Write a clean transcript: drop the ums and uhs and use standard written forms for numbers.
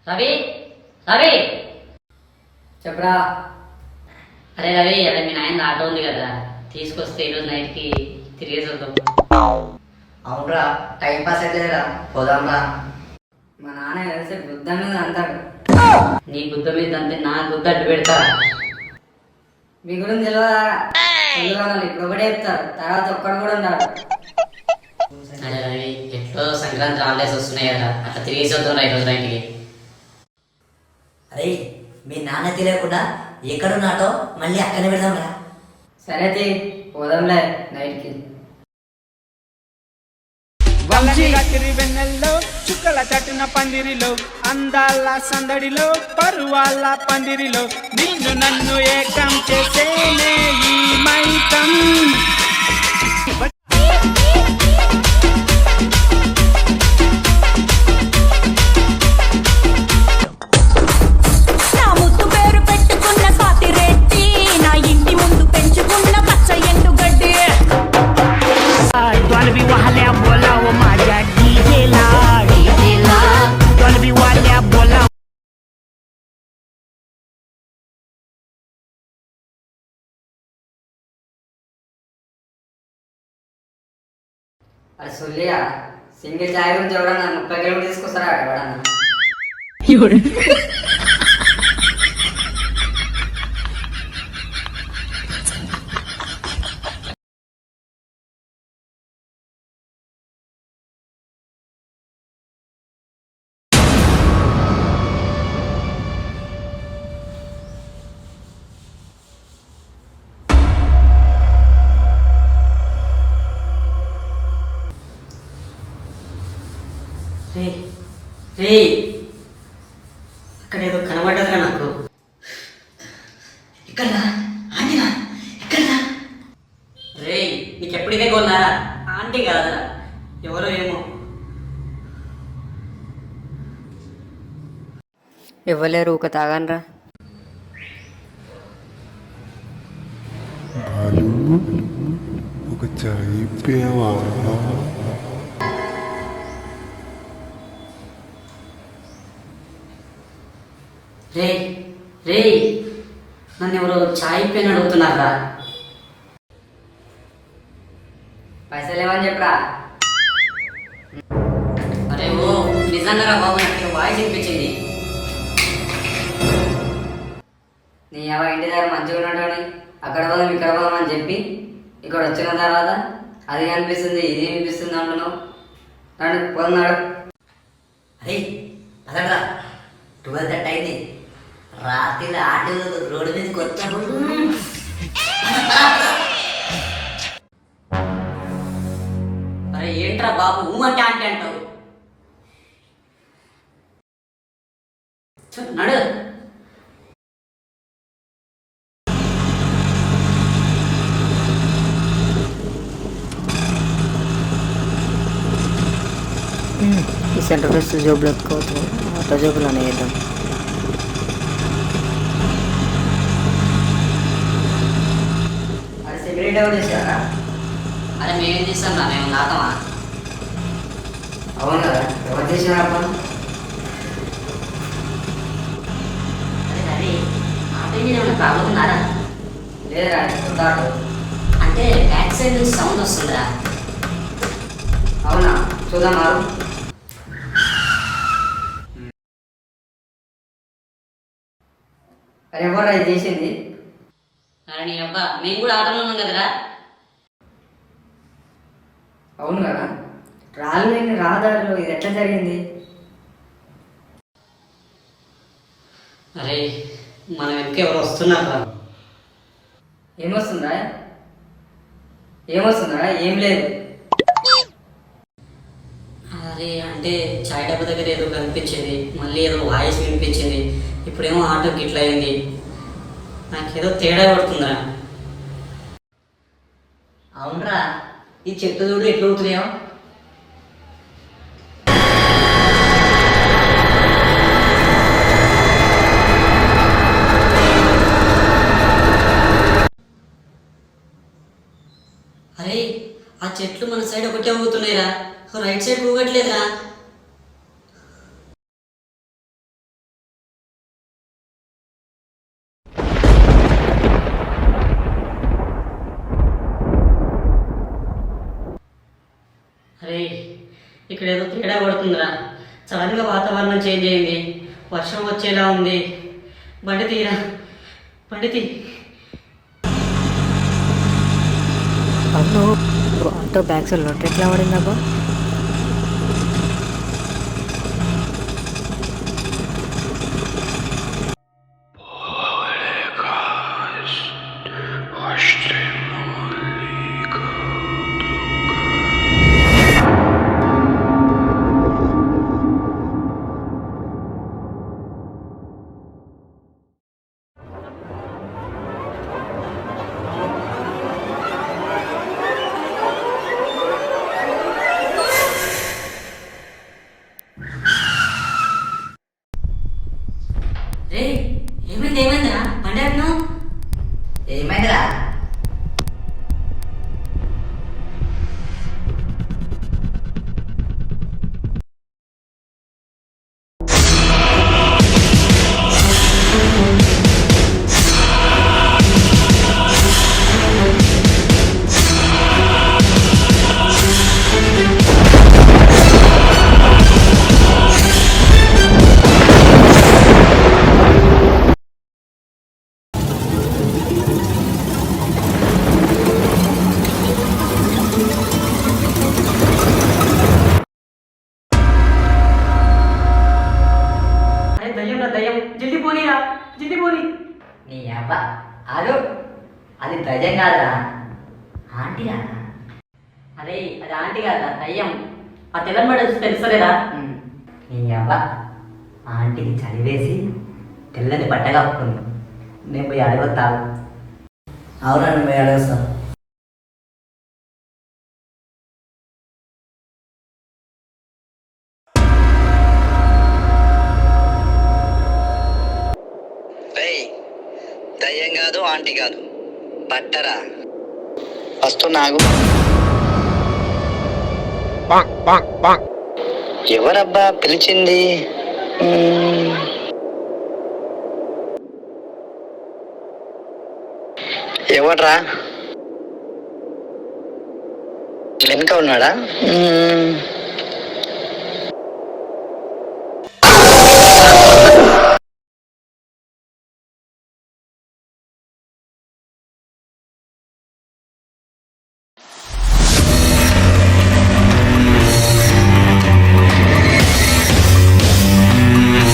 రవి రవి చెప్పరా. అరే రవి, అదే మీ నాయన ఆటో ఉంది కదా, తీసుకొస్తే ఈరోజు నైట్కి తిరిగేసి వద్దాం. అవునరా, టైం పాస్ అయితే పోదాంరా. మా నాన్న కలిసి బుద్ధ మీద అంటాడు. నీ గుద్ద మీద అంతే, నా గుద్ద అడ్డు పెడతా. మీ గురించి తెలియదా? ఇప్పుడు ఒకటే చెప్తారు, తర్వాత ఒక్కడు కూడా ఉన్నాడు. అరే రవి, ఎట్లో సంక్రాంతి హాలిడేస్ వస్తున్నాయి కదా, అట్లా తిరిగేసి వద్దాం ఈరోజు నైట్కి. అరే, మీ నాన్న తెలియకుండా ఎక్కడున్నాటో మళ్ళీ అక్కడే పెడదాంరా. సరే పోదాంలే నైట్కి. రాత్రి వెన్నెల్లో చుక్కల చట్టున పందిరిలో అందాల సందడిలో పరువాల పందిరిలో నిన్ను నన్ను ఏకం చేసేనే ఈ మైకం. అది సుల్లియా సింగిల్ చాయ్ గురించి ఎవడన్నా 30 కిలోమీటర్లు తీసుకొస్తారా ఎవడన్నా? అక్కడ ఏదో కనబడ్డదిరా నాకు. ఇక్కడ ఆంటీనా? ఇక్కడ రే, నీకెప్పుడు ఇదే కొన్నారా? ఆంటీ కాదరా, ఎవరో ఏమో. ఇవ్వలేరు, ఒక తాగనరా. బాలు, ఒక చాయ్ పేవా? రే రే, నన్ను ఎవరో చాయ్ పెన్ అడుగుతున్నారా? పైసలు ఏమని చెప్పరా. అరే ఓ నిజంగా బాబు, నాకు వాయిస్ వినిపించింది. నీ ఇంటి దగ్గర మంచిగా ఉన్నాడు అని అక్కడ పోదాం ఇక్కడ పోదాం అని చెప్పి ఇక్కడ వచ్చిన తర్వాత అది అనిపిస్తుంది ఇది అనిపిస్తుంది అంటున్నావు. నన్ను పోతున్నాడు. అరే అదట్రా, 12:30 అయింది. రాత్రి ఆటో రోడ్డు మీదకి వచ్చాడు. అరే ఏంట్రా బాబు, అంటే ఆంటీ అంటావు? నడు. ఈ సెంటర్ బస్ జోబులు ఎత్తుకోవచ్చు, ఆటో జోబులు వేద్దాం. అది సిగరెట్ ఎవరు చేశారా? అరే మేమేం చేస్తాం రా, మేము తాతమా? అవును కదా, ఎవరు చేశారా? అరే రవి, ఆటో ఇంజిన్ ఏమైనా ప్రాబ్లం ఉన్నారా? లేదురా, చూద్దాడు. అంటే బ్యాక్ సైడ్ నుంచి సౌండ్ వస్తుందిరా. అవునా, చూద్దాం మారు. అరే ఎవరు అది చేసింది? అరే నీ అబ్బా, మేము కూడా ఆటోలో ఉన్నాం కదరా. అవును కదా, రాలేని రహదారిలో ఇది ఎట్లా జరిగింది? అరే మన వెనక ఎవరు వస్తున్నారా? ఏమొస్తుందా? ఏమొస్తుందా? ఏం లేదు. అరే అంటే చాయ్ డబ్బా దగ్గర ఏదో కనిపించింది, మళ్ళీ ఏదో వాయిస్ వినిపించింది, ఇప్పుడేమో ఆటోకి ఇట్లా అయింది. నాకేదో తేడా పడుతుందిరా. అవునరా, ఈ చెట్టు చూడు ఎట్లా అవుతున్నాయో. అరే ఆ చెట్లు మన సైడ్ ఒకటే ఊగుతున్నాయిరా, రైట్ సైడ్ ఊగట్లేదురా. అరే ఇక్కడ ఏదో తేడా కొడుతుందిరా. సడన్గా వాతావరణం చేంజ్ అయింది, వర్షం వచ్చేలా ఉంది. బండి తీరా, బండి తీ. అవును ఆటో బ్యాక్ సైడ్ లొట్ట ఎట్లా పడిందబ్బా? రే ఏమైందిరా బండి ఆపినావు? ఏమైందిరా? అరే దయ్యం రా దయ్యం, జల్దీ పోనీరా, జల్దీ పోనీ. నీ అవ్వ ఆలు, అది దయ్యం కాదురా, ఆంటీరా. అరే అది ఆంటీ కాదా దయ్యం. ఆ తెల్లని బట్ట చూసి తెలుస్తలేదా? నీ అవ్వ ఆంటీకి చలివేసి తెల్లని బట్ట కప్పుకుంది. నేను పోయి అడగొత్తావు. అవునా, మేము అడగస్తాం. దయ్యం కాదు, ఆంటీ కాదు, బట్టరా. ఫస్ట్ నాకు ఎవరబ్బా పిలిచింది? ఎవడ్రా వెనుక ఉన్నాడా?